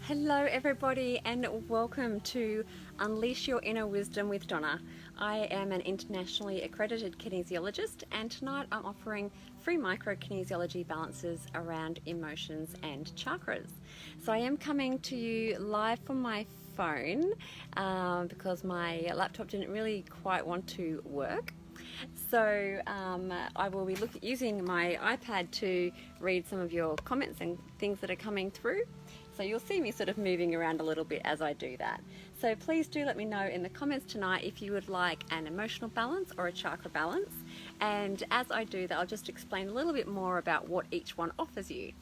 Hello everybody and welcome to Unleash Your Inner Wisdom with Donna. I am an internationally accredited kinesiologist and tonight I'm offering free micro kinesiology balances around emotions and chakras. So I am coming to you live from my phone because my laptop didn't really quite want to work. So I will be using my iPad to read some of your comments and things that are coming through. So you'll see me sort of moving around a little bit as I do that. So please do let me know in the comments tonight if you would like an emotional balance or a chakra balance. And as I do that, I'll just explain a little bit more about what each one offers you.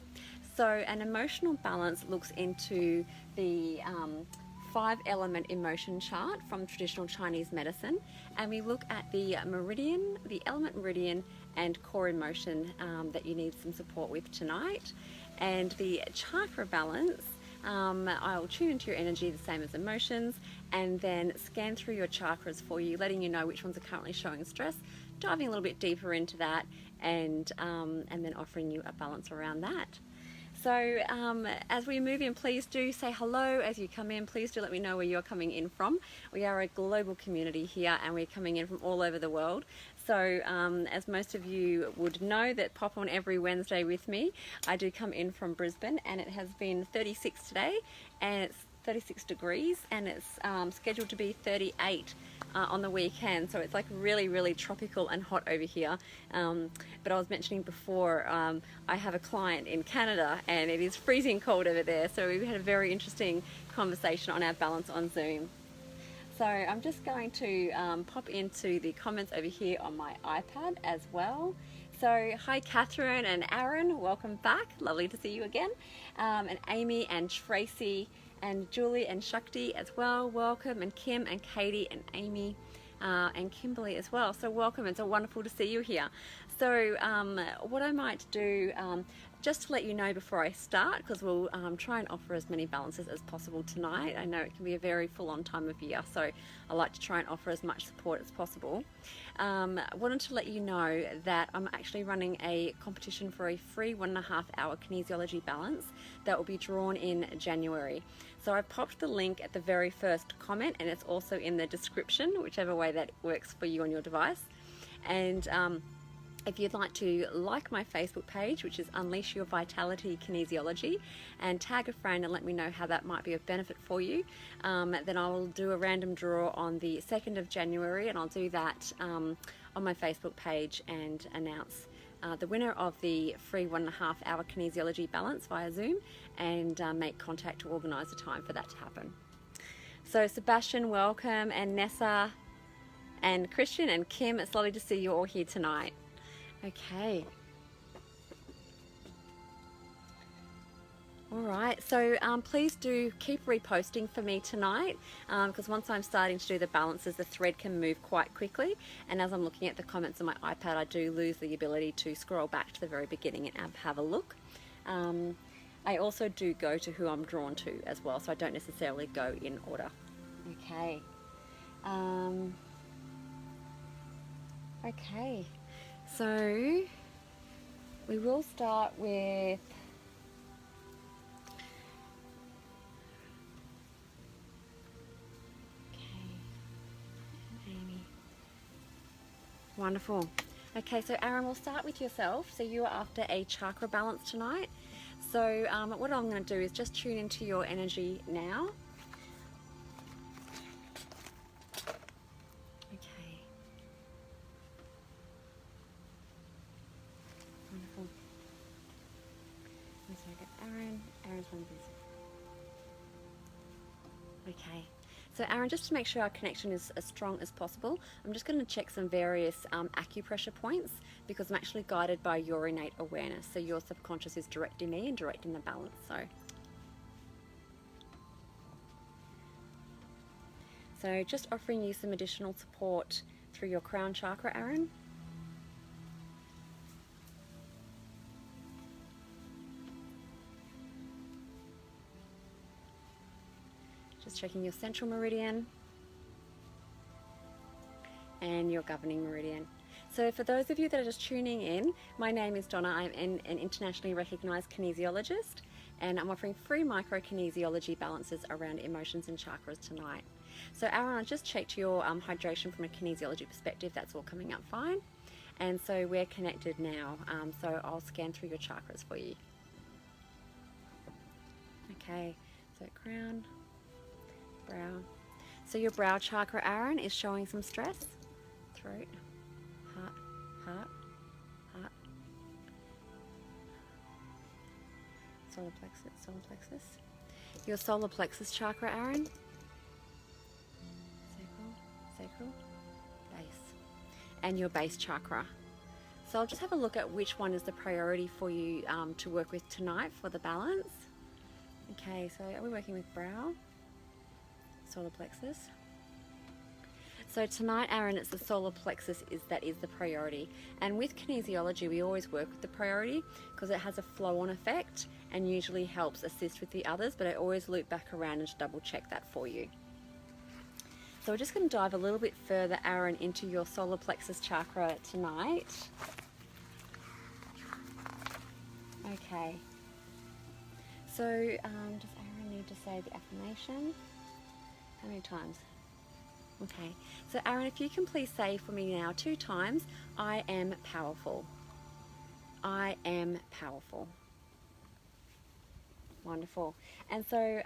So an emotional balance looks into the 5-element emotion chart from traditional Chinese medicine, and we look at the meridian, the element meridian, and core emotion that you need some support with tonight. And the chakra balance, I'll tune into your energy the same as emotions, and then scan through your chakras for you, letting you know which ones are currently showing stress, diving a little bit deeper into that, and then offering you a balance around that. So as we move in, please do say hello as you come in. Please do let me know where you're coming in from. We are a global community here and we're coming in from all over the world. So as most of you would know that pop on every Wednesday with me, I do come in from Brisbane, and it has been 36 today and it's 36 degrees, and it's scheduled to be 38 on the weekend, so it's like really tropical and hot over here. But I was mentioning before, I have a client in Canada and it is freezing cold over there, so we had a very interesting conversation on our balance on Zoom. So I'm just going to pop into the comments over here on my iPad as well. So hi Catherine and Aaron, welcome back, lovely to see you again. And Amy and Tracy and Julie and Shakti as well, welcome, and Kim and Katie and Amy and Kimberly as well. So welcome, it's so wonderful to see you here. So what I might do, just to let you know before I start, because we'll try and offer as many balances as possible tonight. I know it can be a very full-on time of year, so I like to try and offer as much support as possible. I wanted to let you know that I'm actually running a competition for a free 1.5-hour kinesiology balance that will be drawn in January. So I've popped the link at the very first comment, and it's also in the description, whichever way that works for you on your device. And if you'd like to like my Facebook page, which is Unleash Your Vitality Kinesiology, and tag a friend and let me know how that might be of benefit for you, then I'll do a random draw on the 2nd of January, and I'll do that on my Facebook page and announce the winner of the free 1.5-hour kinesiology balance via Zoom, and make contact to organise a time for that to happen. So Sebastian, welcome, and Nessa and Christian and Kim, it's lovely to see you all here tonight. Okay. All right, so please do keep reposting for me tonight, because once I'm starting to do the balances, the thread can move quite quickly, and as I'm looking at the comments on my iPad, I do lose the ability to scroll back to the very beginning and have a look. I also do go to who I'm drawn to as well, so I don't necessarily go in order. Okay. Okay. So we will start with Amy. Wonderful. Okay, so Aaron, we'll start with yourself. So you are after a chakra balance tonight. So what I'm going to do is just tune into your energy now. Aaron's one of these. Okay, so Aaron, just to make sure our connection is as strong as possible, I'm just going to check some various acupressure points, because I'm actually guided by your innate awareness. So your subconscious is directing me and directing the balance. So just offering you some additional support through your crown chakra, Aaron. Just checking your central meridian and your governing meridian. So for those of you that are just tuning in, my name is Donna. I'm an internationally recognised kinesiologist, and I'm offering free micro kinesiology balances around emotions and chakras tonight. So Aaron, I just checked your hydration from a kinesiology perspective. That's all coming up fine. And so we're connected now. So I'll scan through your chakras for you. Okay, so crown, brow. So your brow chakra, Aaron, is showing some stress. Throat, heart, heart, heart. Solar plexus, solar plexus. Your solar plexus chakra, Aaron. Sacral, sacral, base. And your base chakra. So I'll just have a look at which one is the priority for you to work with tonight for the balance. Okay, so are we working with brow, solar plexus? So tonight, Aaron, it's the solar plexus that is the priority. And with kinesiology, we always work with the priority because it has a flow-on effect and usually helps assist with the others, but I always loop back around and just double check that for you. So we're just going to dive a little bit further, Aaron, into your solar plexus chakra tonight. Okay. So does Aaron need to say the affirmation? How many times? Okay. So Aaron, if you can please say for me now 2 times, I am powerful. I am powerful. Wonderful. And so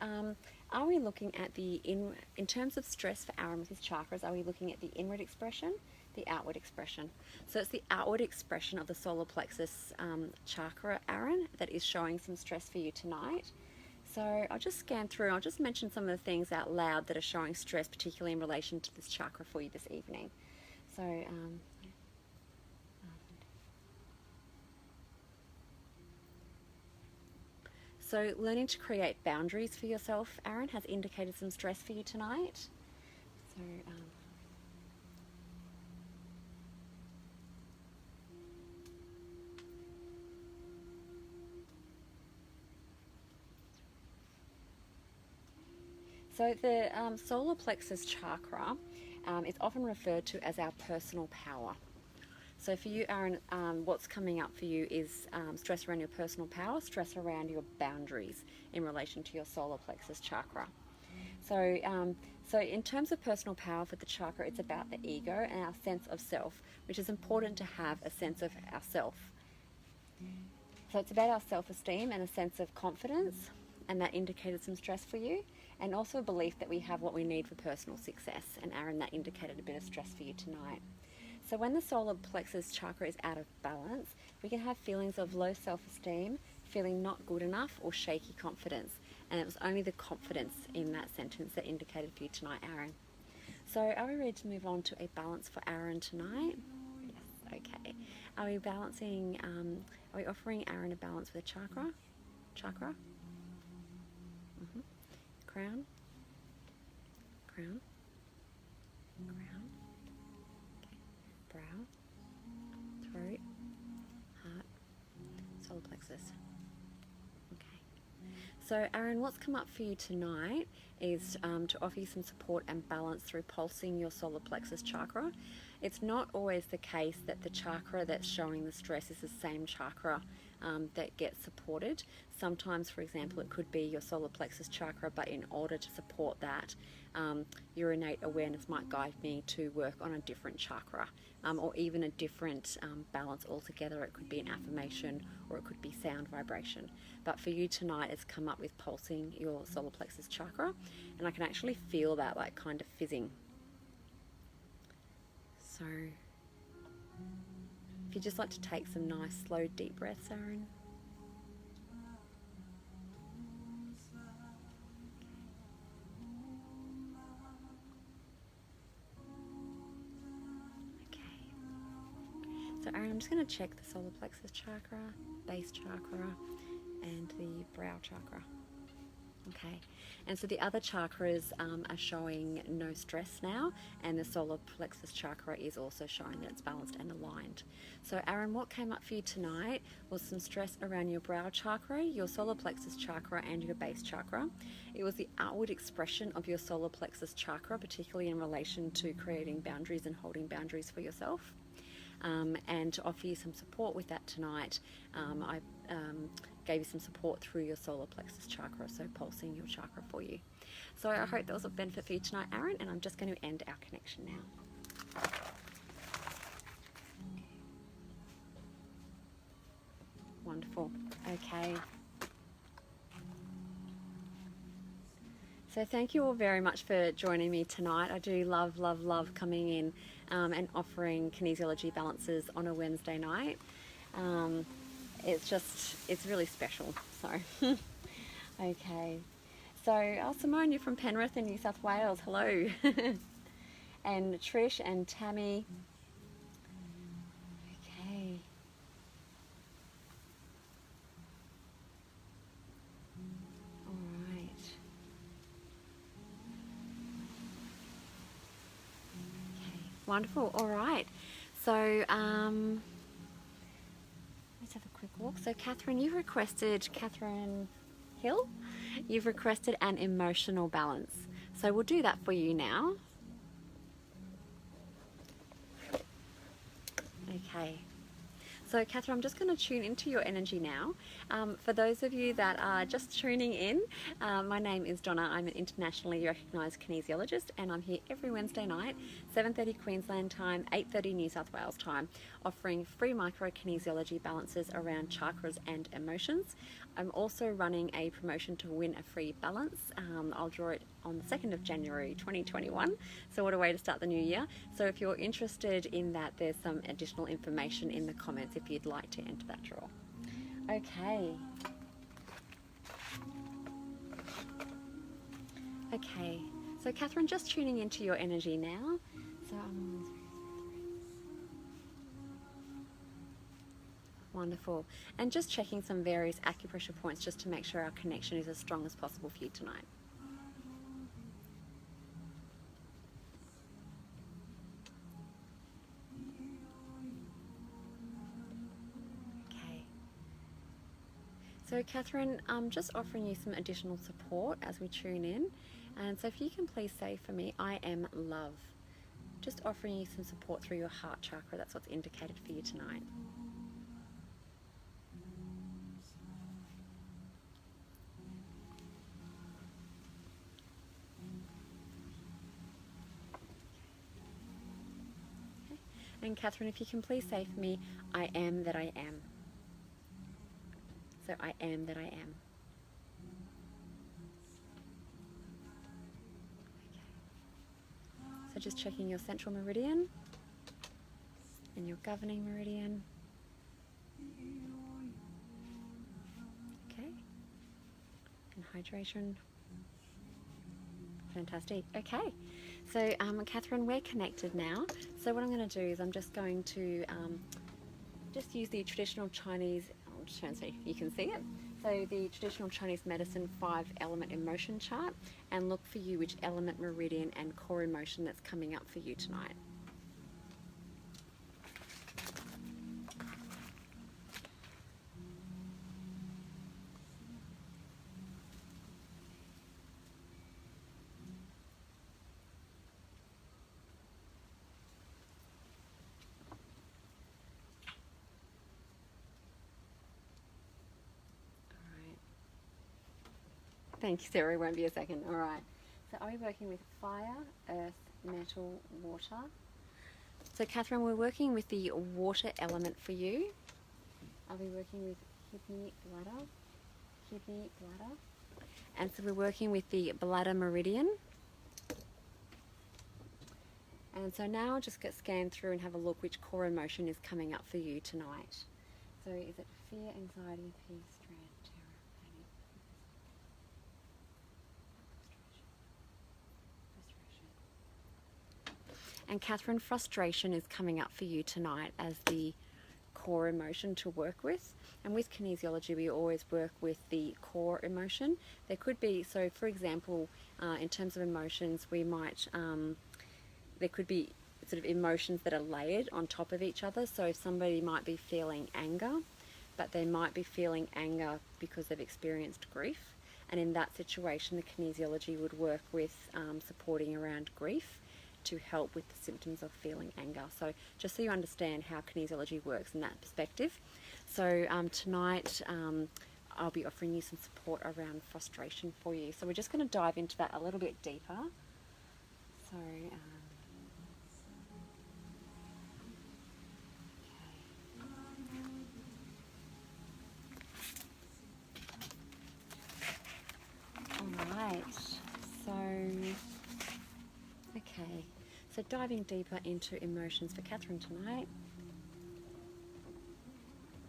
are we looking at in terms of stress for Aaron with his chakras, are we looking at the inward expression, the outward expression? So it's the outward expression of the solar plexus chakra, Aaron, that is showing some stress for you tonight. So I'll just scan through, I'll just mention some of the things out loud that are showing stress, particularly in relation to this chakra for you this evening. So So learning to create boundaries for yourself, Aaron, has indicated some stress for you tonight. So So the solar plexus chakra is often referred to as our personal power. So for you, Aaron, what's coming up for you is stress around your personal power, stress around your boundaries in relation to your solar plexus chakra. So, so in terms of personal power for the chakra, it's about the ego and our sense of self, which is important to have a sense of ourself. So it's about our self-esteem and a sense of confidence, and that indicated some stress for you, and also a belief that we have what we need for personal success. And Aaron, that indicated a bit of stress for you tonight. So when the solar plexus chakra is out of balance, we can have feelings of low self-esteem, feeling not good enough, or shaky confidence. And it was only the confidence in that sentence that indicated for you tonight, Aaron. So are we ready to move on to a balance for Aaron tonight? Yes, okay. Are we balancing, are we offering Aaron a balance with a chakra? Chakra? Mm-hmm. Crown? Crown? Crown? Brow, throat, heart, solar plexus. Okay. So Aaron, what's come up for you tonight is to offer you some support and balance through pulsing your solar plexus chakra. It's not always the case that the chakra that's showing the stress is the same chakra that gets supported. Sometimes, for example, it could be your solar plexus chakra, but in order to support that, your innate awareness might guide me to work on a different chakra, or even a different balance altogether. It could be an affirmation, or it could be sound vibration. But for you tonight, it's come up with pulsing your solar plexus chakra, and I can actually feel that like kind of fizzing. So if you'd just like to take some nice, slow, deep breaths, Aaron. Okay. So Aaron, I'm just going to check the solar plexus chakra, base chakra, and the brow chakra. Okay, and so the other chakras are showing no stress now, and the solar plexus chakra is also showing that it's balanced and aligned. So Aaron, what came up for you tonight was some stress around your brow chakra, your solar plexus chakra, and your base chakra. It was the outward expression of your solar plexus chakra, particularly in relation to creating boundaries and holding boundaries for yourself. And to offer you some support with that tonight, I gave you some support through your solar plexus chakra, so pulsing your chakra for you. So I hope that was of benefit for you tonight, Aaron, and I'm just going to end our connection now. Wonderful. Okay. So thank you all very much for joining me tonight. I do love, love, love coming in and offering kinesiology balances on a Wednesday night. It's really special. So, okay. So, Simone, you're from Penrith in New South Wales. Hello. And Trish and Tammy. Okay. All right. Okay. Wonderful. All right. So, let's have a quick look. So, Catherine, Catherine Hill, you've requested an emotional balance. So, we'll do that for you now. Okay. So, Catherine, I'm just going to tune into your energy now. For those of you that are just tuning in, my name is Donna. I'm an internationally recognised kinesiologist, and I'm here every Wednesday night, 7:30 Queensland time, 8:30 New South Wales time, offering free micro kinesiology balances around chakras and emotions. I'm also running a promotion to win a free balance. I'll draw it on the 2nd of January 2021. So what a way to start the new year. So if you're interested in that, there's some additional information in the comments if you'd like to enter that draw. Okay. Okay. So Catherine, just tuning into your energy now. So wonderful. And just checking some various acupressure points just to make sure our connection is as strong as possible for you tonight. Okay. So Catherine, I'm just offering you some additional support as we tune in. And so if you can please say for me, I am love. Just offering you some support through your heart chakra. That's what's indicated for you tonight. And Catherine, if you can please say for me, I am that I am. So I am that I am. Okay. So just checking your central meridian and your governing meridian. Okay. And hydration. Fantastic. Okay. So, Catherine, we're connected now. So what I'm going to do is I'm just going to just use the traditional Chinese, I'll just try and see if you can see it. So the traditional Chinese medicine 5-element emotion chart, and look for you which element, meridian and core emotion that's coming up for you tonight. Thank you, Sarah. It won't be a second. All right. So are we working with fire, earth, metal, water? So Catherine, we're working with the water element for you. Are we working with kidney, bladder? Kidney, bladder. And so we're working with the bladder meridian. And so now I'll just get scanned through and have a look which core emotion is coming up for you tonight. So is it fear, anxiety, peace, dread? And Catherine, frustration is coming up for you tonight as the core emotion to work with. And with kinesiology, we always work with the core emotion. There could be, so for example, in terms of emotions, we might, there could be sort of emotions that are layered on top of each other. So somebody might be feeling anger, but they might be feeling anger because they've experienced grief. And in that situation, the kinesiology would work with supporting around grief to help with the symptoms of feeling anger. So just so you understand how kinesiology works in that perspective. So tonight I'll be offering you some support around frustration for you. So we're just going to dive into that a little bit deeper. So Alright, so diving deeper into emotions for Catherine tonight.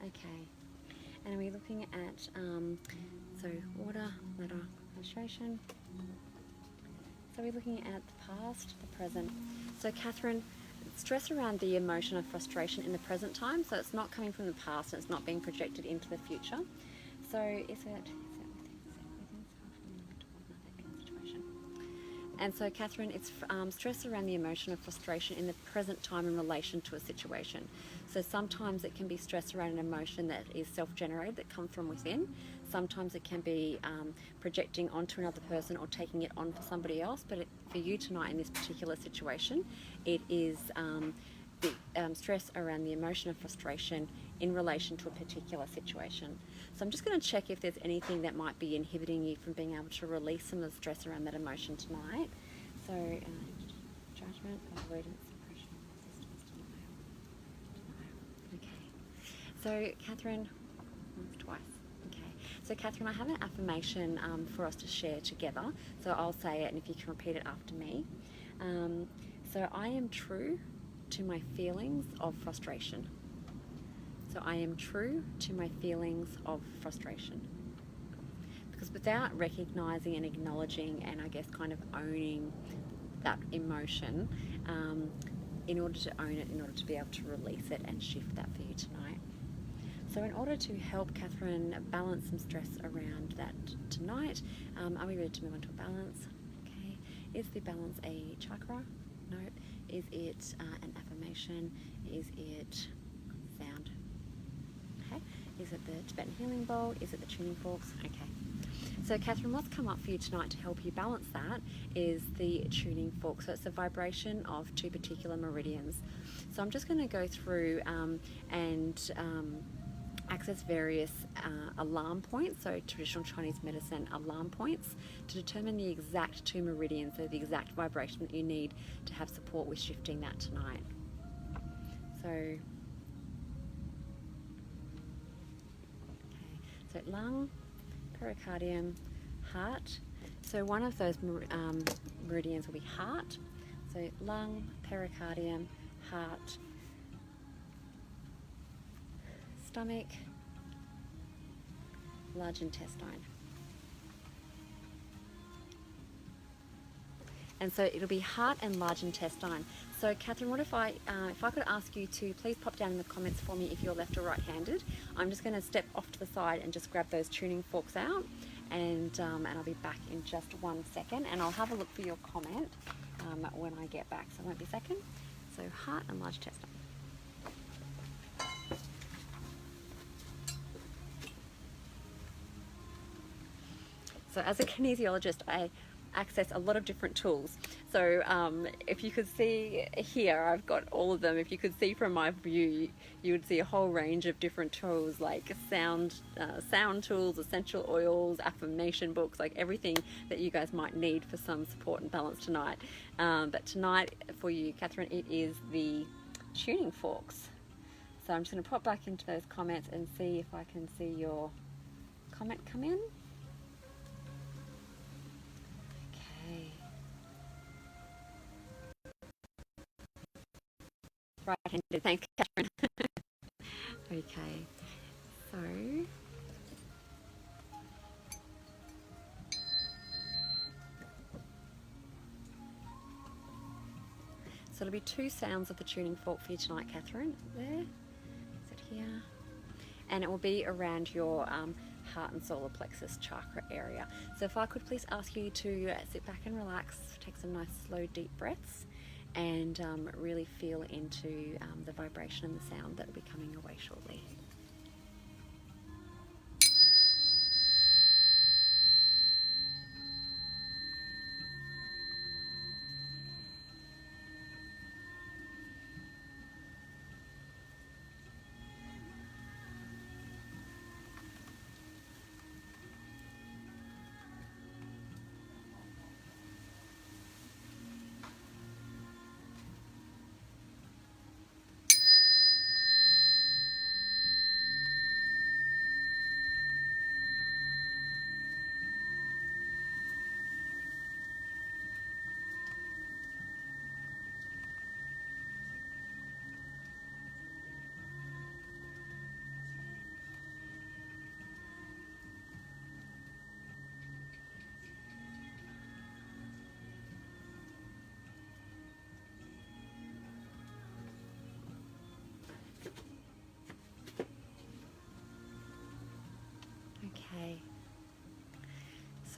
Okay, and we're looking at, so water, letter, illustration. So we're looking at the past, the present. So Catherine, stress around the emotion of frustration in the present time, so it's not coming from the past and it's not being projected into the future. So is it And so, Catherine, it's stress around the emotion of frustration in the present time in relation to a situation. So sometimes it can be stress around an emotion that is self-generated, that comes from within. Sometimes it can be projecting onto another person or taking it on for somebody else. But for you tonight in this particular situation, it is the stress around the emotion of frustration in relation to a particular situation. So I'm just going to check if there's anything that might be inhibiting you from being able to release some of the stress around that emotion tonight. So judgment, avoidance, suppression, resistance, denial. Okay. So Catherine, once, twice. Okay. So Catherine, I have an affirmation for us to share together. So I'll say it, and if you can repeat it after me. So I am true to my feelings of frustration. So I am true to my feelings of frustration. Because without recognizing and acknowledging and I guess kind of owning that emotion, in order to own it, in order to be able to release it and shift that for you tonight. So in order to help Catherine balance some stress around that tonight, are we ready to move on to a balance? Okay. Is the balance a chakra? No. Is it an affirmation? Is it sound? Okay. Is it the Tibetan healing bowl? Is it the tuning forks? Okay. So Catherine, what's come up for you tonight to help you balance that is the tuning fork. So it's a vibration of two particular meridians. So I'm just going to go through and access various alarm points, so traditional Chinese medicine alarm points, to determine the exact two meridians, so the exact vibration that you need to have support with shifting that tonight. So lung, pericardium, heart. So one of those meridians will be heart. So lung, pericardium, heart, stomach, large intestine. And so it'll be heart and large intestine. So Catherine, what if I could ask you to please pop down in the comments for me if you're left or right-handed. I'm just going to step off to the side and just grab those tuning forks out, and I'll be back in just 1 second, and I'll have a look for your comment when I get back. So it won't be a second. So heart and large intestine. So as a kinesiologist, I access a lot of different tools. So if you could see here, I've got all of them. If you could see from my view, you would see a whole range of different tools, like sound tools, essential oils, affirmation books, like everything that you guys might need for some support and balance tonight. But tonight for you, Catherine, it is the tuning forks. So I'm just going to pop back into those comments and see if I can see your comment come in. Right-handed, thanks, Catherine. Okay, so it'll be two sounds of the tuning fork for you tonight, Catherine. There, is it here? And it will be around your heart and solar plexus chakra area. So if I could please ask you to sit back and relax, take some nice slow deep breaths, and really feel into the vibration and the sound that will be coming your way shortly.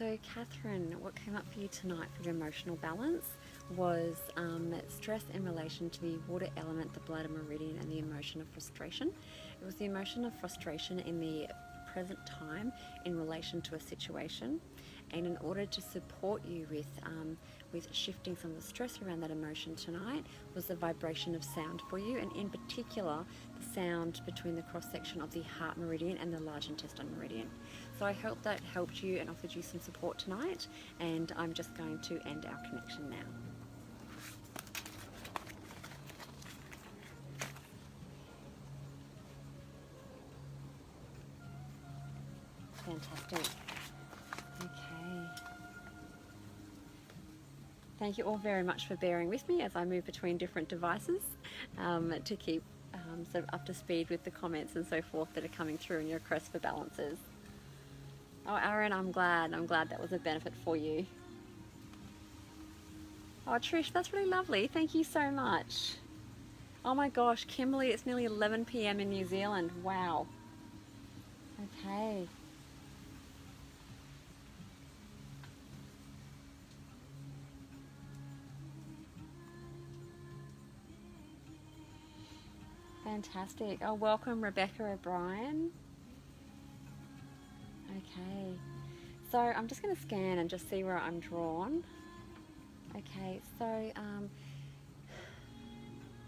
So Catherine, what came up for you tonight for your emotional balance was stress in relation to the water element, the bladder meridian, and the emotion of frustration. It was the emotion of frustration in the present time in relation to a situation, and in order to support you with shifting some of the stress around that emotion tonight was the vibration of sound for you, and in particular the sound between the cross section of the heart meridian and the large intestine meridian. So I hope that helped you and offered you some support tonight, and I'm just going to end our connection now. Fantastic. Okay. Thank you all very much for bearing with me as I move between different devices to keep sort of up to speed with the comments and so forth that are coming through in your request for balances. Oh, Aaron, I'm glad that was a benefit for you. Oh, Trish, that's really lovely. Thank you so much. Oh my gosh, Kimberly, it's nearly 11 p.m. in New Zealand. Wow. Okay. Fantastic. Oh, welcome, Rebecca O'Brien. Okay. So I'm just going to scan and just see where I'm drawn. Okay, so am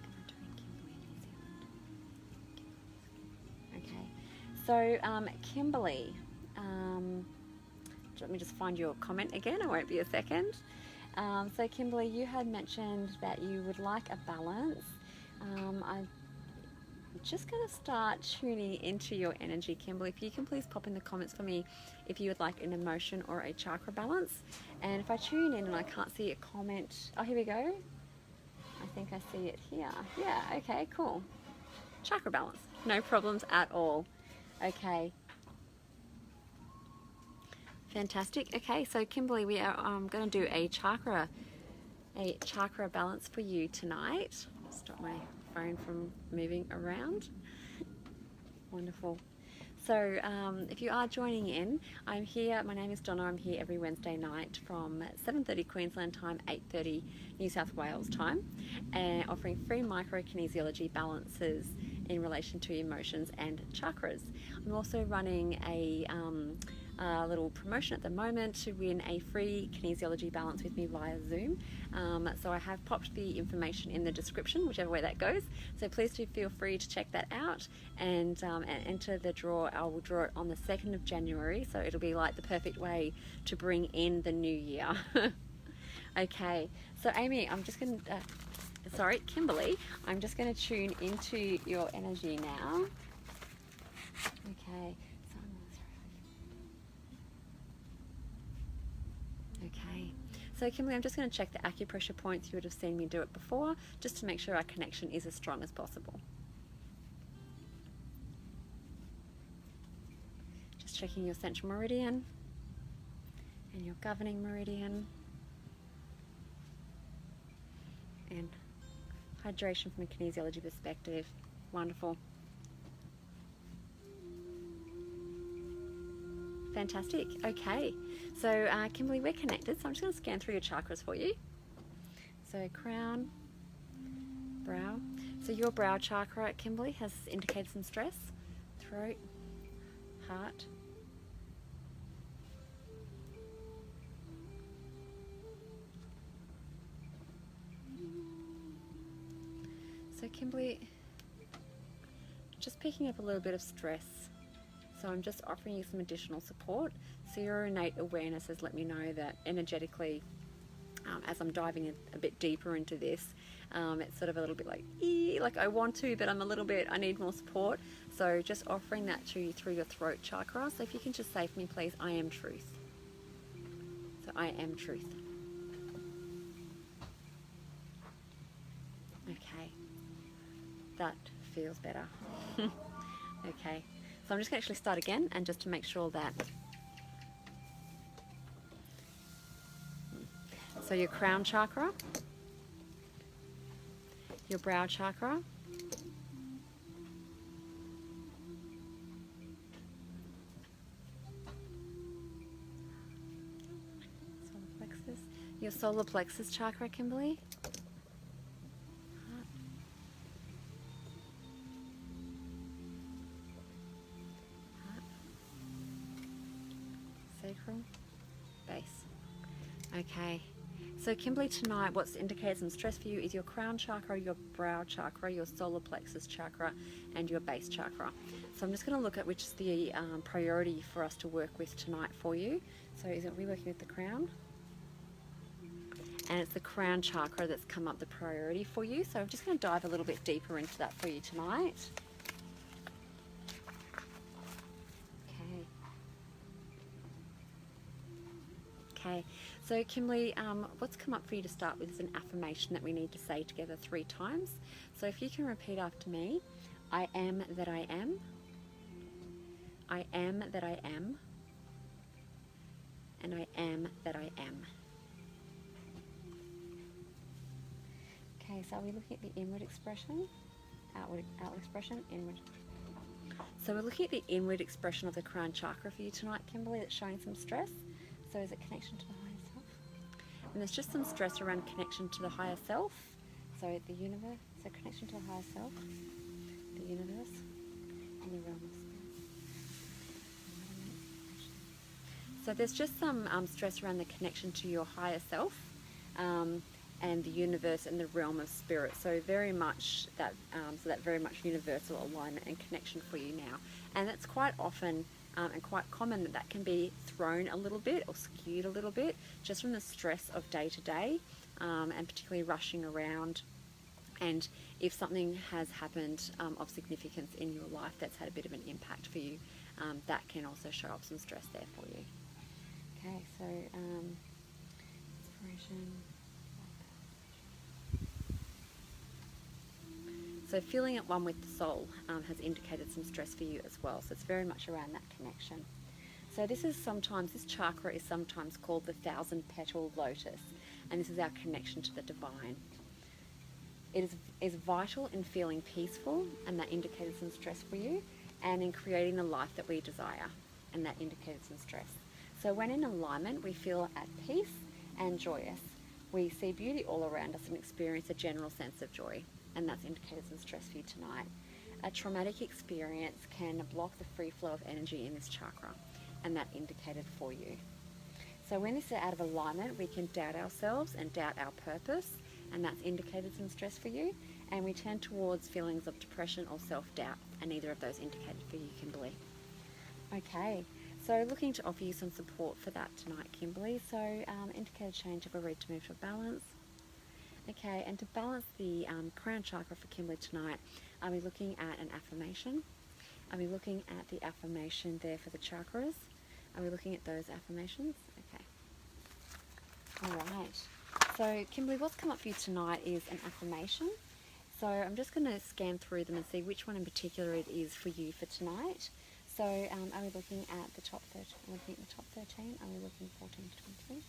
I doing Kimberly, New Zealand? Okay, so Kimberly, let me just find your comment again. It won't be a second. So Kimberly, you had mentioned that you would like a balance. I'm just going to start tuning into your energy, Kimberly. If you can please pop in the comments for me if you would like an emotion or a chakra balance. And if I tune in and I can't see a comment, oh, here we go. I think I see it here. Yeah, okay, cool. Chakra balance, no problems at all. Okay. Fantastic. Okay, so Kimberly, we are going to do a chakra balance for you tonight. Stop my phone from moving around. Wonderful. So if you are joining in, I'm here, my name is Donna, I'm here every Wednesday night from 7:30 Queensland time, 8:30 New South Wales time, and offering free micro-kinesiology balances in relation to emotions and chakras. I'm also running a little promotion at the moment to win a free kinesiology balance with me via Zoom. So I have popped the information in the description, whichever way that goes. So please do feel free to check that out and enter the draw. I will draw it on the 2nd of January, so it'll be like the perfect way to bring in the new year. Okay, so Amy, Kimberly, I'm just going to tune into your energy now. Okay. Okay, so Kimberly, I'm just going to check the acupressure points. You would have seen me do it before, just to make sure our connection is as strong as possible. Just checking your central meridian and your governing meridian, and hydration from a kinesiology perspective. Wonderful. Fantastic. Okay, so Kimberly, we're connected, so I'm just going to scan through your chakras for you. So crown, brow. So your brow chakra, Kimberly, has indicated some stress. Throat, heart. So Kimberly, just picking up a little bit of stress. So I'm just offering you some additional support. So your innate awareness has let me know that energetically, as I'm diving a bit deeper into this, it's sort of a little bit like I want to, but I need more support. So just offering that to you through your throat chakra. So if you can just say for me, please, I am truth. So I am truth. Okay, that feels better. Okay. So I'm just going to actually start again, and just to make sure that. So your crown chakra, your brow chakra, Your solar plexus chakra, Kimberly. Sacral, base. Okay. So Kimberly, tonight what's indicated some stress for you is your crown chakra, your brow chakra, your solar plexus chakra, and your base chakra. So I'm just going to look at which is the priority for us to work with tonight for you. So is it we working with the crown? And it's the crown chakra that's come up the priority for you. So I'm just going to dive a little bit deeper into that for you tonight. Okay, so Kimberly, what's come up for you to start with is an affirmation that we need to say together 3 times. So if you can repeat after me, I am that I am. I am that I am. And I am that I am. Okay, so are we looking at the inward expression? Outward expression, inward. So we're looking at the inward expression of the crown chakra for you tonight, Kimberly, that's showing some stress. So is it connection to the higher self? And there's just some stress around connection to the higher self. So the universe, so connection to the higher self, the universe, and the realm of spirit. So there's just some stress around the connection to your higher self and the universe and the realm of spirit. So very much that, that very much universal alignment and connection for you now. And that's quite often and quite common that can be thrown a little bit or skewed a little bit just from the stress of day to day and particularly rushing around. And if something has happened of significance in your life that's had a bit of an impact for you, that can also show up some stress there for you. Okay, so inspiration. So feeling at one with the soul has indicated some stress for you as well. So it's very much around that connection. So this chakra is sometimes called the 1,000-petal lotus, and this is our connection to the divine. It is vital in feeling peaceful, and that indicated some stress for you, and in creating the life that we desire, and that indicated some stress. So when in alignment, we feel at peace and joyous. We see beauty all around us and experience a general sense of joy. And that's indicated some stress for you tonight. A traumatic experience can block the free flow of energy in this chakra, and that indicated for you. So when this is out of alignment, we can doubt ourselves and doubt our purpose, and that's indicated some stress for you. And we tend towards feelings of depression or self-doubt, and neither of those indicated for you, Kimberly. Okay, so looking to offer you some support for that tonight, Kimberly. So indicated change if we're ready to move to balance. Okay, and to balance the crown chakra for Kimberly tonight, are we looking at an affirmation? Are we looking at the affirmation there for the chakras? Are we looking at those affirmations? Okay. All right. So Kimberly, what's come up for you tonight is an affirmation. So I'm just going to scan through them and see which one in particular it is for you for tonight. So are we looking at the top 13? Are we looking at the top 13? Are we looking 14 to 20?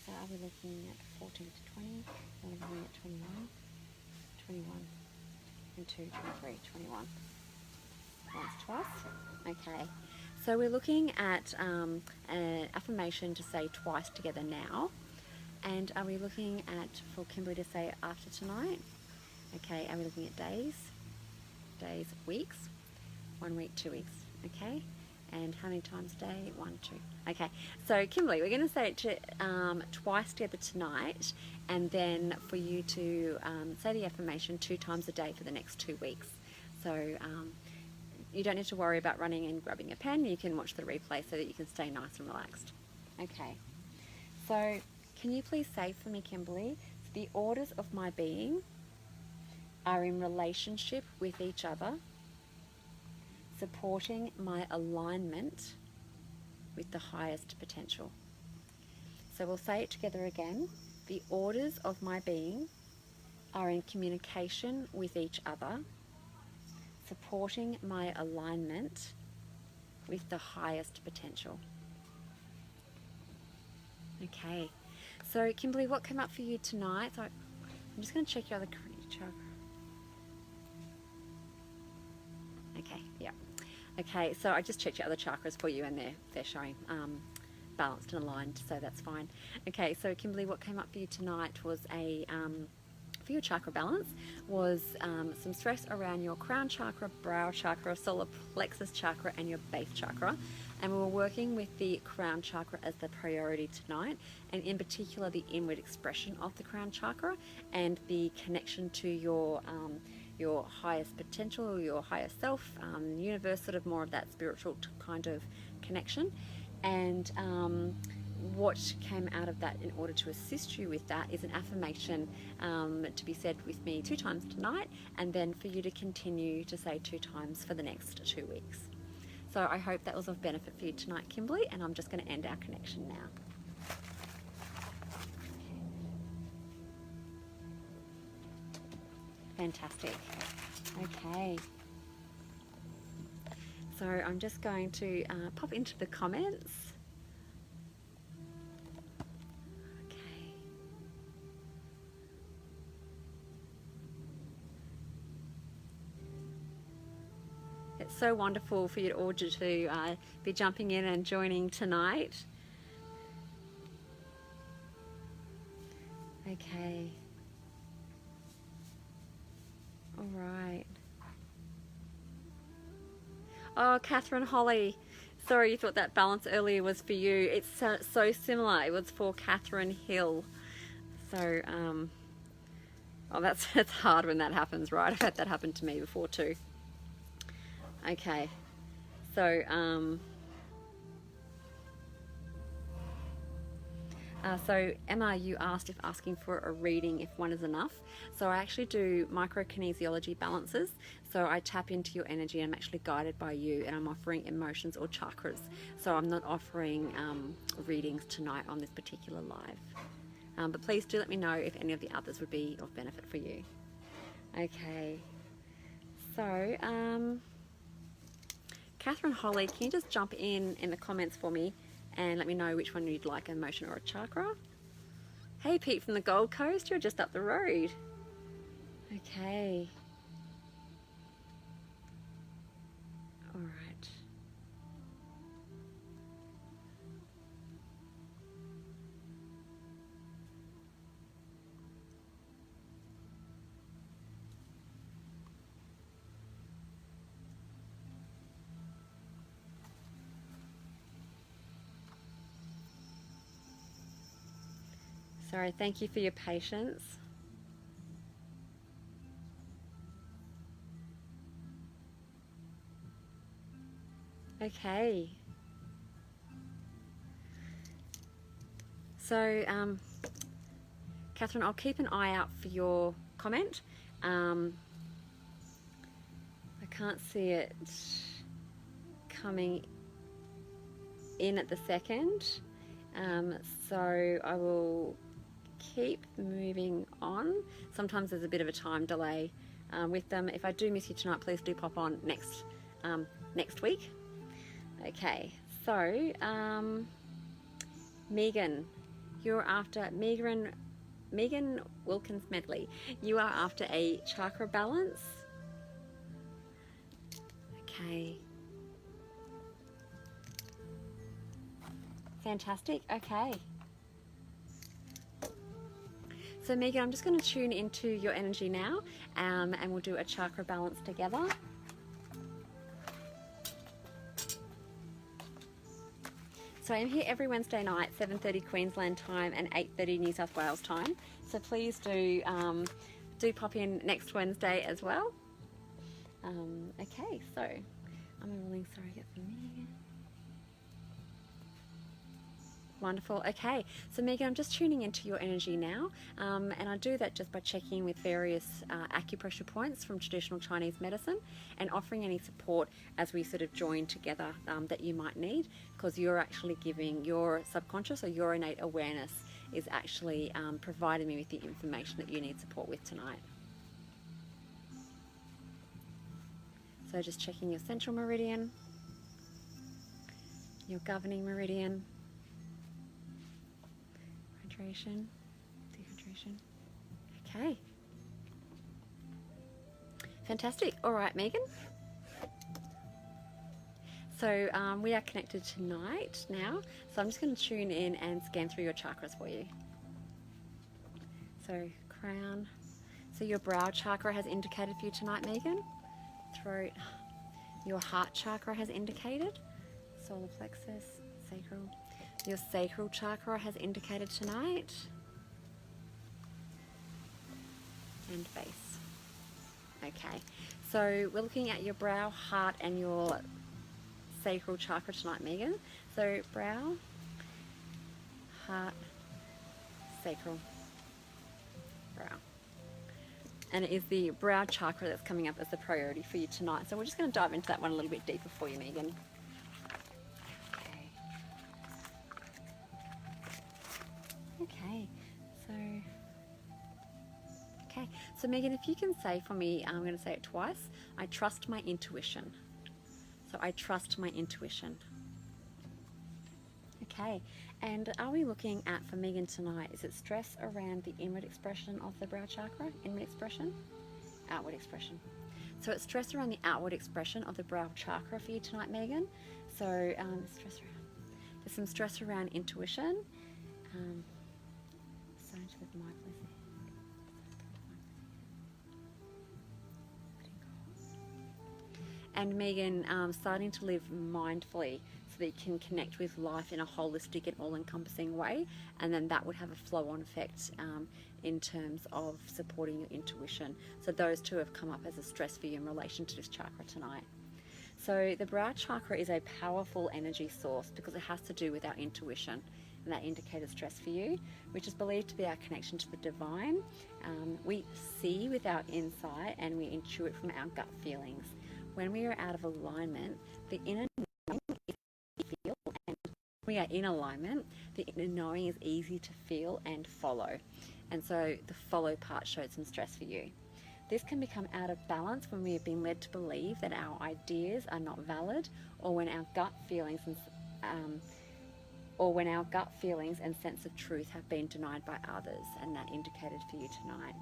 So are we looking at 14 to 20? Are we looking at 21? 21 and 2, 23, 21. Once, twice. Okay. So we're looking at an affirmation to say twice together now. And are we looking at, for Kimberly to say after tonight? Okay, are we looking at days, weeks? 1 week, 2 weeks, okay? And how many times a day? 1, 2. Okay, so Kimberly, we're going to say it twice together tonight, and then for you to say the affirmation 2 times a day for the next 2 weeks. So you don't need to worry about running and grabbing a pen. You can watch the replay so that you can stay nice and relaxed. Okay, so can you please say for me, Kimberly, the orders of my being are in relationship with each other, supporting my alignment with the highest potential. So we'll say it together again. The orders of my being are in communication with each other, supporting my alignment with the highest potential. Okay, so Kimberly, what came up for you tonight? So I'm just going to check your other chakra. Okay, yeah. Okay, so I just checked your other chakras for you, and they're showing balanced and aligned, so that's fine. Okay, so Kimberly, what came up for you tonight was for your chakra balance was some stress around your crown chakra, brow chakra, solar plexus chakra, and your base chakra. And we were working with the crown chakra as the priority tonight, and in particular the inward expression of the crown chakra and the connection to your highest potential, your higher self, universe, sort of more of that spiritual kind of connection. And what came out of that in order to assist you with that is an affirmation to be said with me 2 times tonight, and then for you to continue to say 2 times for the next 2 weeks. So I hope that was of benefit for you tonight, Kimberly, and I'm just going to end our connection now. Fantastic. Okay. So I'm just going to pop into the comments. Okay. It's so wonderful for you all to be jumping in and joining tonight. Okay. All right. Oh, Catherine Holly. Sorry you thought that balance earlier was for you. It's so similar. It was for Catherine Hill. So, oh, it's hard when that happens, right? I've had that happen to me before too. Okay. So, so Emma, you asked if asking for a reading if one is enough. So I actually do micro kinesiology balances. So I tap into your energy and I'm actually guided by you, and I'm offering emotions or chakras. So I'm not offering readings tonight on this particular live. But please do let me know if any of the others would be of benefit for you. Okay. So, Catherine Holly, can you just jump in the comments for me and let me know which one you'd like, an emotion or a chakra? Hey Pete from the Gold Coast, you're just up the road. Okay. All right. Sorry, thank you for your patience. Okay. So, Catherine, I'll keep an eye out for your comment. I can't see it coming in at the second. So I will keep moving on. Sometimes there's a bit of a time delay with them. If I do miss you tonight, please do pop on next week. Okay, so Megan, you're after Megan Wilkins Medley. You are after a chakra balance. Okay. Fantastic. Okay. So Megan, I'm just going to tune into your energy now, and we'll do a chakra balance together. So I'm here every Wednesday night, 7:30 Queensland time and 8:30 New South Wales time. So please do pop in next Wednesday as well. Okay, so I'm a rolling surrogate for Megan. Wonderful. Okay, so Megan, I'm just tuning into your energy now, and I do that just by checking with various acupressure points from traditional Chinese medicine and offering any support as we sort of join together that you might need, because you're actually giving your subconscious or your innate awareness is actually providing me with the information that you need support with tonight. So just checking your central meridian, your governing meridian, dehydration. Okay. Fantastic. All right, Megan. So we are connected tonight now. So I'm just going to tune in and scan through your chakras for you. So crown. So your brow chakra has indicated for you tonight, Megan. Throat. Your heart chakra has indicated. Solar plexus, sacral. Your sacral chakra has indicated tonight. And base. Okay, so we're looking at your brow, heart, and your sacral chakra tonight, Megan. So brow, heart, sacral, brow. And it is the brow chakra that's coming up as the priority for you tonight. So we're just going to dive into that one a little bit deeper for you, Megan. Okay, so Megan, if you can say for me, I'm going to say it twice, I trust my intuition. So I trust my intuition. Okay, and are we looking at, for Megan tonight, is it stress around the inward expression of the brow chakra? Inward expression? Outward expression. So it's stress around the outward expression of the brow chakra for you tonight, Megan. So there's some stress around intuition. And Megan, starting to live mindfully so that you can connect with life in a holistic and all-encompassing way, and then that would have a flow-on effect in terms of supporting your intuition. So those two have come up as a stress for you in relation to this chakra tonight. So the brow chakra is a powerful energy source because it has to do with our intuition, and that indicated stress for you, which is believed to be our connection to the divine. We see with our insight and we intuit from our gut feelings. When we are out of alignment, the inner knowing is easy to feel, and when we are in alignment, the inner knowing is easy to feel and follow. And so the follow part showed some stress for you. This can become out of balance when we have been led to believe that our ideas are not valid, or when our gut feelings and sense of truth have been denied by others, and that indicated for you tonight.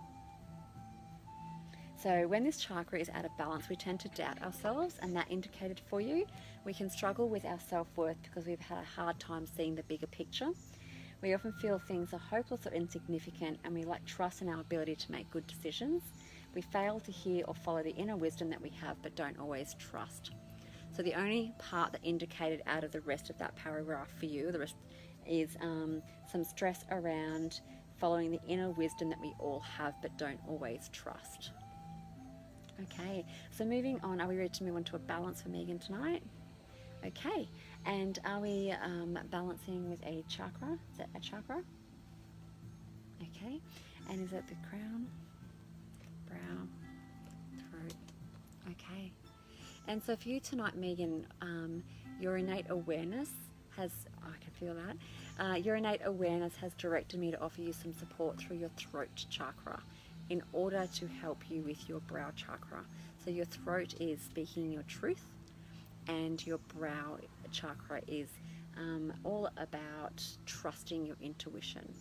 So when this chakra is out of balance, we tend to doubt ourselves, and that indicated for you. We can struggle with our self-worth because we've had a hard time seeing the bigger picture. We often feel things are hopeless or insignificant, and we lack trust in our ability to make good decisions. We fail to hear or follow the inner wisdom that we have, but don't always trust. So the only part that indicated out of the rest of that paragraph for you, the rest is some stress around following the inner wisdom that we all have, but don't always trust. Okay, so moving on, are we ready to move on to a balance for Megan tonight? Okay, and are we balancing with a chakra? Is that a chakra? Okay, and is that the crown, brow, throat? Okay, and so for you tonight, Megan, your innate awareness has, I can feel that, your innate awareness has directed me to offer you some support through your throat chakra in order to help you with your brow chakra. So your throat is speaking your truth, and your brow chakra is all about trusting your intuition.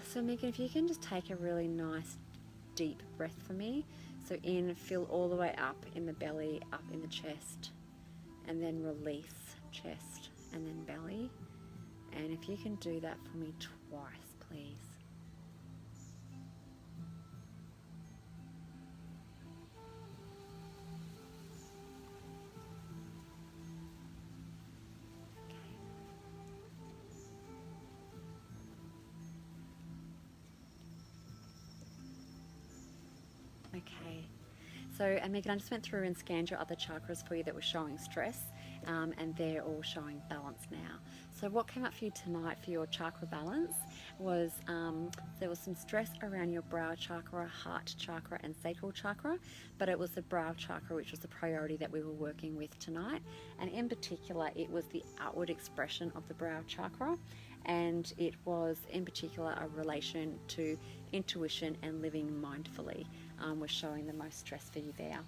So Megan, if you can just take a really nice deep breath for me. So in, fill all the way up in the belly, up in the chest, and then release chest and then belly. And if you can do that for me twice, please. Okay, so and Megan, I just went through and scanned your other chakras for you that were showing stress, and they're all showing balance now. So what came up for you tonight for your chakra balance was there was some stress around your brow chakra, heart chakra, and sacral chakra, but it was the brow chakra which was the priority that we were working with tonight, and in particular it was the outward expression of the brow chakra, and it was in particular a relation to intuition and living mindfully was showing the most stress for you there.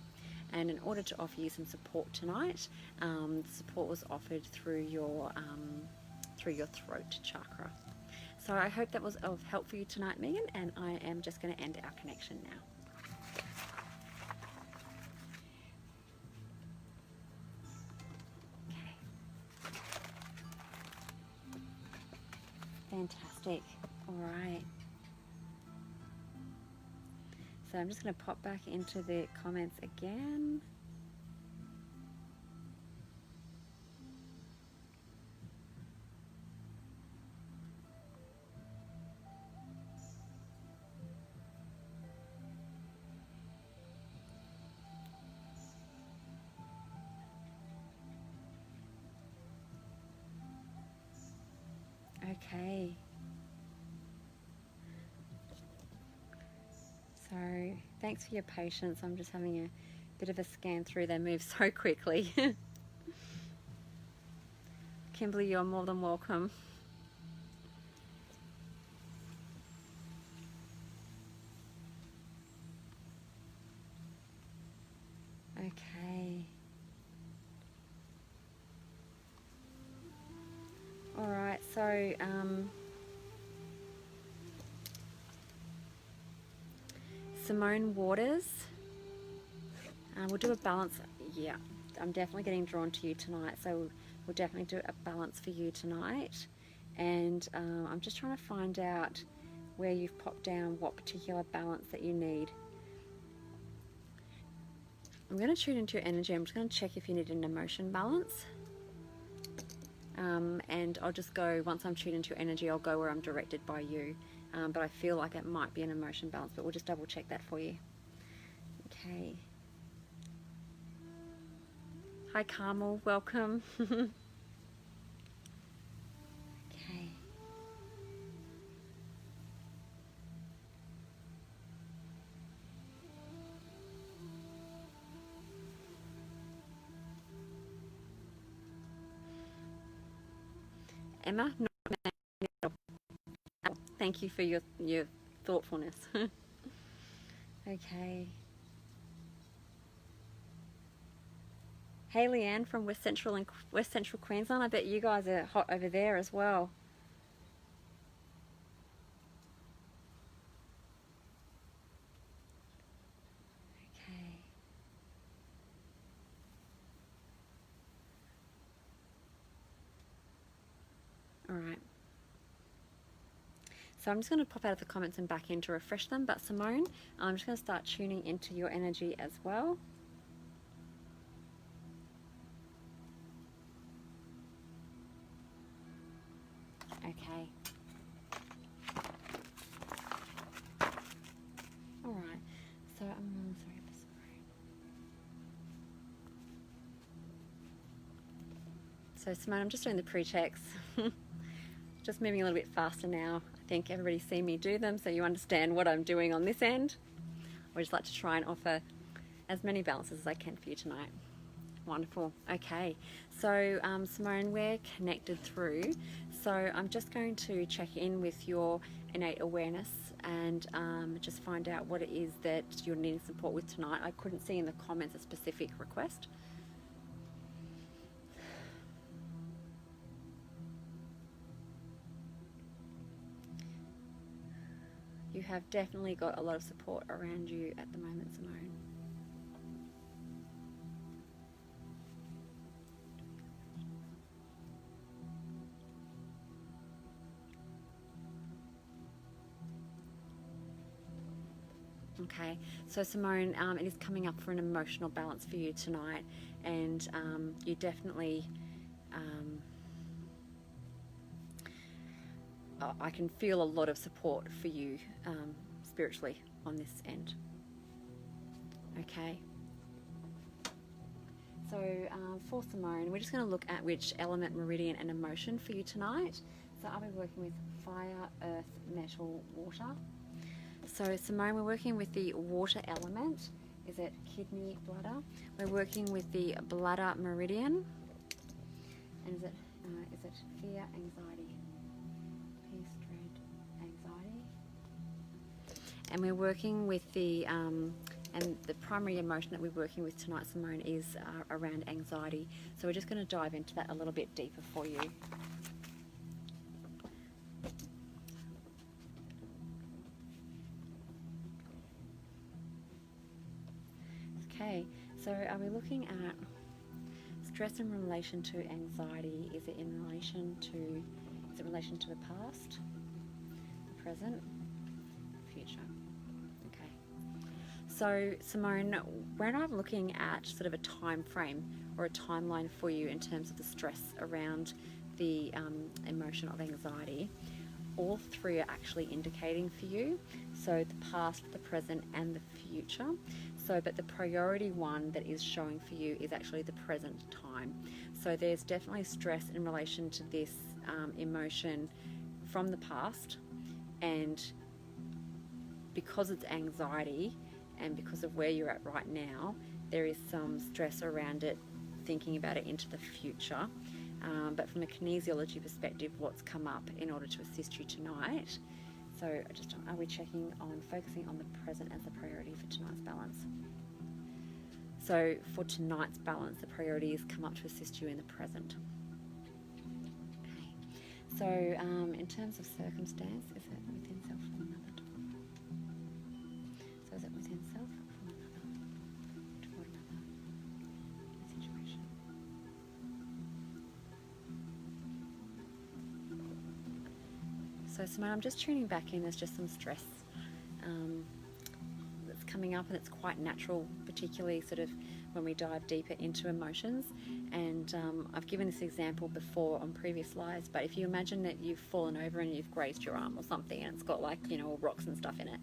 And in order to offer you some support tonight, support was offered through your through your throat chakra. So I hope that was of help for you tonight, Megan, and I am just going to end our connection now. Okay. Fantastic. All right. So I'm just going to pop back into the comments again. Okay. So thanks for your patience. I'm just having a bit of a scan through. They move so quickly. Kimberly, you're more than welcome. Okay. All right, so Simone Waters, we'll do a balance. Yeah, I'm definitely getting drawn to you tonight, so we'll definitely do a balance for you tonight. And I'm just trying to find out where you've popped down what particular balance that you need. I'm going to tune into your energy. I'm just going to check if you need an emotion balance. And I'll just go, once I'm tuned into your energy, I'll go where I'm directed by you. But I feel like it might be an emotion balance, but we'll just double check that for you. Okay. Hi Carmel, welcome. Okay. Emma, thank you for your thoughtfulness. Okay. Hey Leanne from West Central Queensland. I bet you guys are hot over there as well. Okay. All right. So I'm just going to pop out of the comments and back in to refresh them. But Simone, I'm just going to start tuning into your energy as well. Okay. All right. So I'm sorry. So Simone, I'm just doing the pre-checks. Just moving a little bit faster now. I think everybody's seen me do them, so you understand what I'm doing on this end. I just like to try and offer as many balances as I can for you tonight. Wonderful. Okay, so Simone, we're connected through. So I'm just going to check in with your innate awareness and just find out what it is that you're needing support with tonight. I couldn't see in the comments a specific request. You have definitely got a lot of support around you at the moment, Simone. Okay, so Simone, it is coming up for an emotional balance for you tonight, and you definitely, I can feel a lot of support for you spiritually on this end. Okay. So for Simone, we're just going to look at which element, meridian, and emotion for you tonight. So I'll be working with fire, earth, metal, water. So Simone, we're working with the water element. Is it kidney, bladder? We're working with the bladder meridian. And is it fear, anxiety? Peace, dread, anxiety. And we're working with the and the primary emotion that we're working with tonight, Simone, is around anxiety. So we're just going to dive into that a little bit deeper for you. So are we looking at stress in relation to anxiety? Is it in relation to the past, the present, future? Okay. So Simone, when I'm looking at sort of a time frame or a timeline for you in terms of the stress around the emotion of anxiety, all three are actually indicating for you. So the past, the present, and the future. So, but the priority one that is showing for you is actually the present time. So there's definitely stress in relation to this emotion from the past, and because it's anxiety and because of where you're at right now, there is some stress around it, thinking about it into the future. But from a kinesiology perspective, what's come up in order to assist you tonight? So are we checking on focusing on the present as the priority for tonight's balance? So for tonight's balance, the priority has come up to assist you in the present. Okay. So in terms of circumstance, is it within self from another? So is it within self from another toward another situation? So Simone, I'm just tuning back in. There's just some stress that's coming up, and it's quite natural, particularly sort of when we dive deeper into emotions. And I've given this example before on previous lives, but if you imagine that you've fallen over and you've grazed your arm or something, and it's got like, you know, rocks and stuff in it,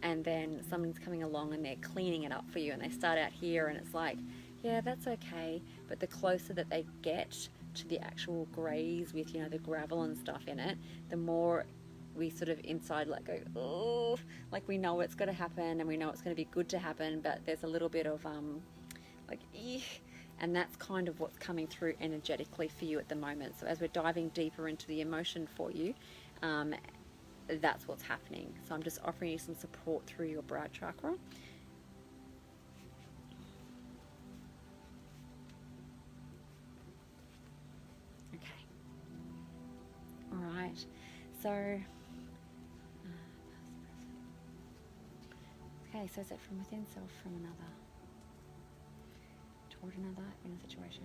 and then someone's coming along and they're cleaning it up for you, and they start out here and it's like, yeah, that's okay, but the closer that they get to the actual graze with, you know, the gravel and stuff in it, the more we sort of inside like go, oh, like we know it's going to happen and we know it's going to be good to happen, but there's a little bit of like, eek. And that's kind of what's coming through energetically for you at the moment. So as we're diving deeper into the emotion for you, that's what's happening. So I'm just offering you some support through your brow chakra. Okay. All right. So, okay, so is it from within self, from another, toward another in a situation?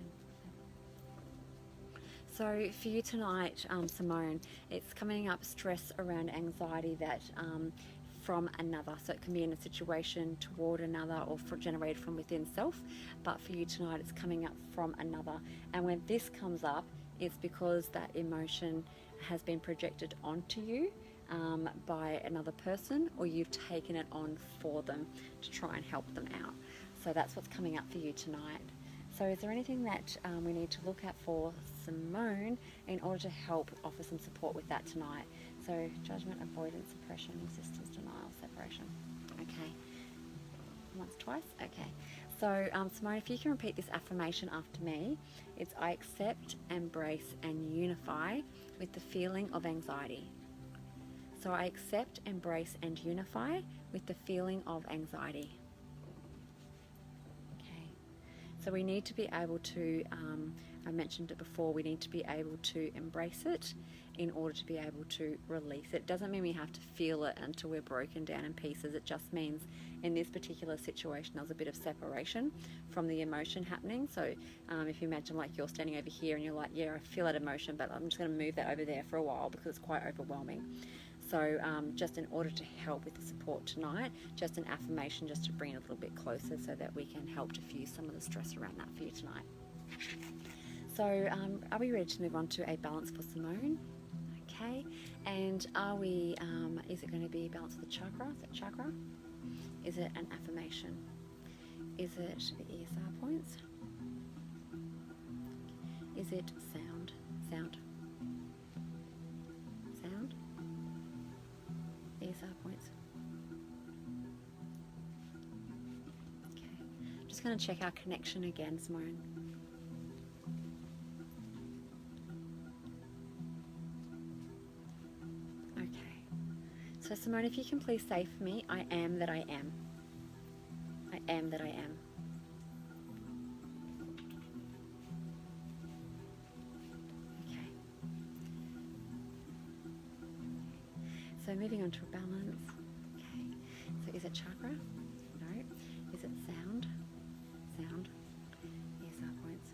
So for you tonight, Simone, it's coming up stress around anxiety that from another. So it can be in a situation toward another or generated from within self. But for you tonight, it's coming up from another. And when this comes up, it's because that emotion has been projected onto you by another person, or you've taken it on for them to try and help them out. So that's what's coming up for you tonight. So is there anything that we need to look at for Simone in order to help offer some support with that tonight? So judgment, avoidance, suppression, resistance, denial, separation. Okay. Once, twice? Okay. So Simone, if you can repeat this affirmation after me, it's I accept, embrace and unify with the feeling of anxiety. So I accept, embrace and unify with the feeling of anxiety. So we need to be able to, I mentioned it before, we need to be able to embrace it in order to be able to release it. It doesn't mean we have to feel it until we're broken down in pieces. It just means in this particular situation there's a bit of separation from the emotion happening. So if you imagine like you're standing over here and you're like, yeah, I feel that emotion, but I'm just going to move that over there for a while because it's quite overwhelming. So just in order to help with the support tonight, just an affirmation just to bring it a little bit closer so that we can help diffuse some of the stress around that for you tonight. So are we ready to move on to a balance for Simone? Okay, and are we, is it going to be balance of the chakra? Is it chakra? Is it an affirmation? Is it the ESR points? Is it sound? Sound? Sound? ESR points. Okay, just going to check our connection again, Simone. Okay, so Simone, if you can please say for me, I am that I am. I am that I am. Okay. So moving on to a balance. Okay. So is it chakra? No. Is it sound? sound. These are points.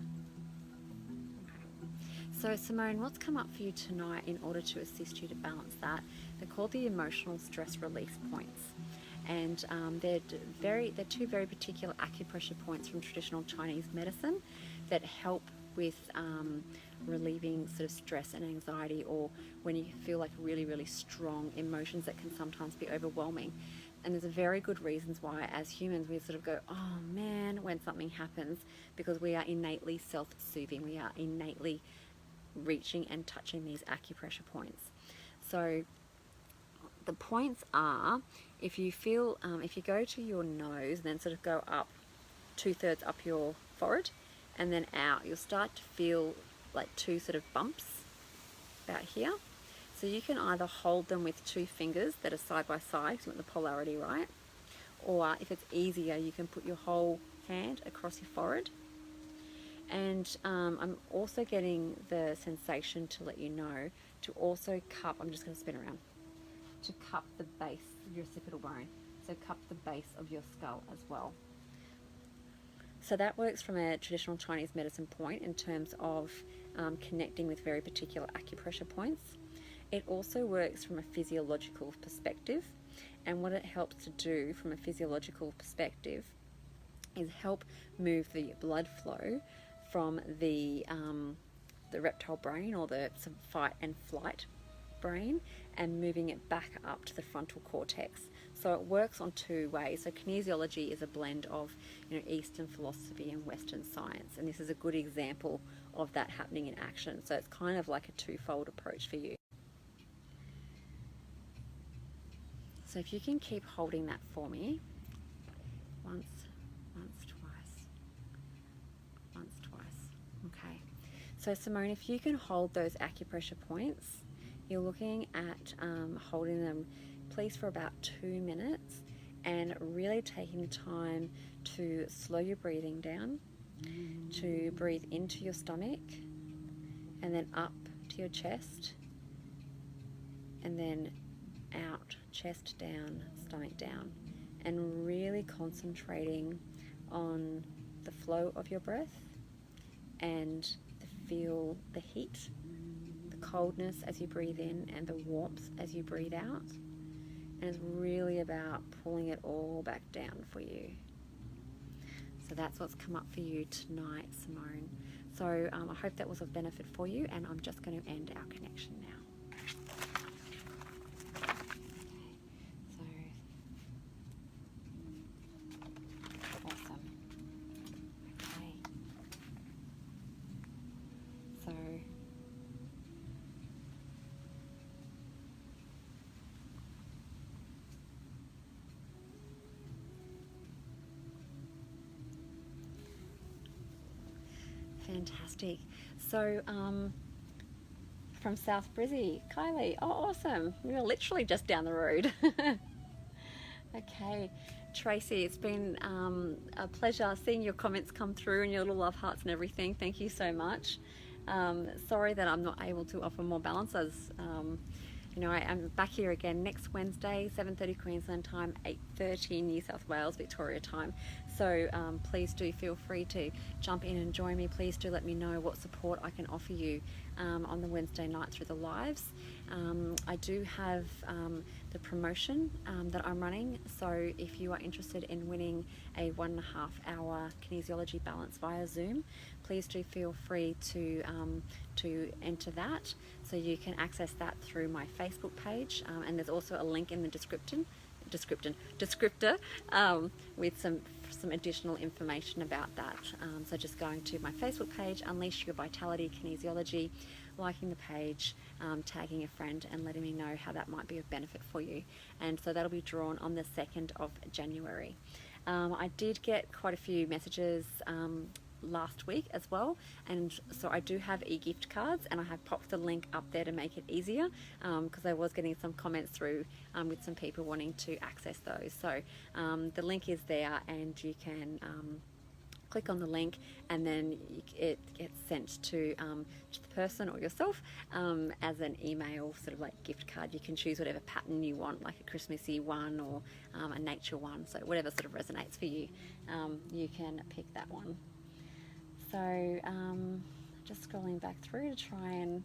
So Simone, what's come up for you tonight in order to assist you to balance that? They're called the emotional stress release points. And they're two very particular acupressure points from traditional Chinese medicine that help with relieving sort of stress and anxiety, or when you feel like really, really strong emotions that can sometimes be overwhelming. And there's a very good reasons why as humans we sort of go, oh man, when something happens, because we are innately self-soothing. We are innately reaching and touching these acupressure points. So the points are, if you feel, if you go to your nose and then sort of go up 2/3 up your forehead and then out, you'll start to feel like two sort of bumps about here. So you can either hold them with 2 fingers that are side by side, because you want the polarity right, or if it's easier, you can put your whole hand across your forehead. And I'm also getting the sensation to let you know to also cup, I'm just going to spin around, to cup the base of your occipital bone. So cup the base of your skull as well. So that works from a traditional Chinese medicine point in terms of connecting with very particular acupressure points. It also works from a physiological perspective, and what it helps to do from a physiological perspective is help move the blood flow from the reptile brain, or the fight and flight brain, and moving it back up to the frontal cortex. So it works on 2 ways. So kinesiology is a blend of, Eastern philosophy and Western science, and this is a good example of that happening in action. So it's kind of like a 2-fold approach for you. So if you can keep holding that for me, once, twice. Okay. So Simone, if you can hold those acupressure points, you're looking at holding them, please, for about 2 minutes, and really taking the time to slow your breathing down, to breathe into your stomach and then up to your chest, and then out, chest down, stomach down, and really concentrating on the flow of your breath and feel the heat, the coldness as you breathe in, and the warmth as you breathe out. And it's really about pulling it all back down for you. So that's what's come up for you tonight, Simone. So I hope that was of benefit for you, and I'm just going to end our connection now. Fantastic. So from South Brizzy, Kylie, oh awesome, we're literally just down the road. Okay, Tracy, it's been a pleasure seeing your comments come through and your little love hearts and everything. Thank you so much. Sorry that I'm not able to offer more balance, as I'm back here again next Wednesday, 7:30 Queensland time, 8:30 New South Wales Victoria time. So please do feel free to jump in and join me. Please do let me know what support I can offer you on the Wednesday night through the lives. I do have the promotion that I'm running, so if you are interested in winning a 1.5 hour kinesiology balance via Zoom, please do feel free to enter that. So you can access that through my Facebook page, and there's also a link in the descriptor with some additional information about that. So just going to my Facebook page, Unleash Your Vitality Kinesiology, liking the page, tagging a friend, and letting me know how that might be of benefit for you. And so that'll be drawn on the 2nd of January. I did get quite a few messages last week as well, and so I do have e-gift cards, and I have popped the link up there to make it easier, because I was getting some comments through with some people wanting to access those. So the link is there, and you can click on the link, and then it gets sent to the person or yourself as an email, sort of like gift card. You can choose whatever pattern you want, like a Christmassy one or a nature one. So whatever sort of resonates for you, you can pick that one. So just scrolling back through to try and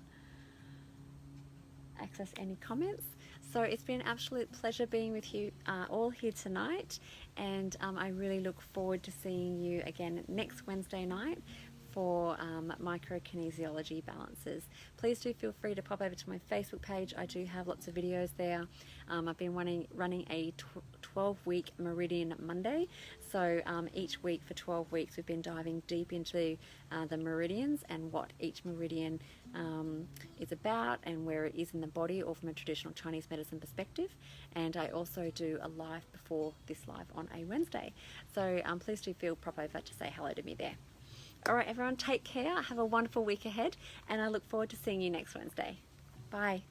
access any comments. So it's been an absolute pleasure being with you all here tonight, and I really look forward to seeing you again next Wednesday night for microkinesiology balances. Please do feel free to pop over to my Facebook page. I do have lots of videos there. I've been running a 12-week Meridian Monday. So each week for 12 weeks we've been diving deep into the meridians and what each meridian is about and where it is in the body, or from a traditional Chinese medicine perspective. And I also do a live before this live on a Wednesday. So please do feel pop over to say hello to me there. All right, everyone, take care. Have a wonderful week ahead, and I look forward to seeing you next Wednesday. Bye.